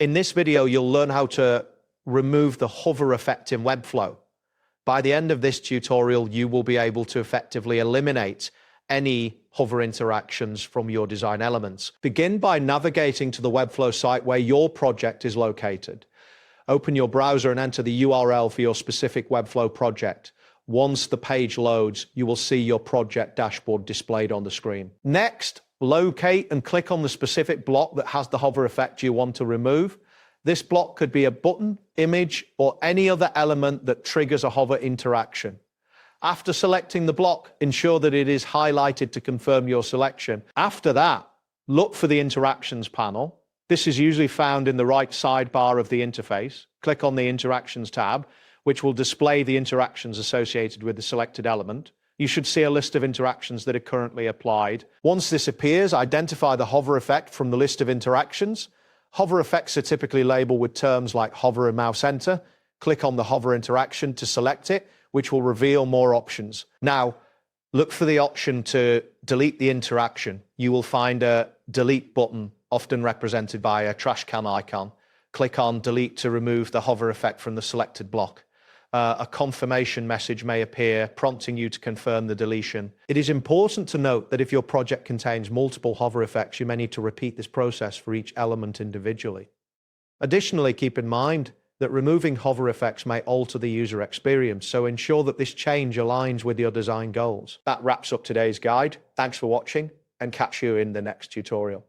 In this video, you'll learn how to remove the hover effect in Webflow. By the end of this tutorial, you will be able to effectively eliminate any hover interactions from your design elements. Begin by navigating to the Webflow site where your project is located. Open your browser and enter the URL for your specific Webflow project. Once the page loads, you will see your project dashboard displayed on the screen. Next, locate and click on the specific block that has the hover effect you want to remove. This block could be a button, image, or any other element that triggers a hover interaction. After selecting the block, ensure that it is highlighted to confirm your selection. After that, look for the Interactions panel. This is usually found in the right sidebar of the interface. Click on the Interactions tab, which will display the interactions associated with the selected element. You should see a list of interactions that are currently applied. Once this appears, identify the hover effect from the list of interactions. Hover effects are typically labeled with terms like hover and mouse enter. Click on the hover interaction to select it, which will reveal more options. Now, look for the option to delete the interaction. You will find a delete button, often represented by a trash can icon. Click on delete to remove the hover effect from the selected block. A confirmation message may appear, prompting you to confirm the deletion. It is important to note that if your project contains multiple hover effects, you may need to repeat this process for each element individually. Additionally, keep in mind that removing hover effects may alter the user experience, so ensure that this change aligns with your design goals. That wraps up today's guide. Thanks for watching, and catch you in the next tutorial.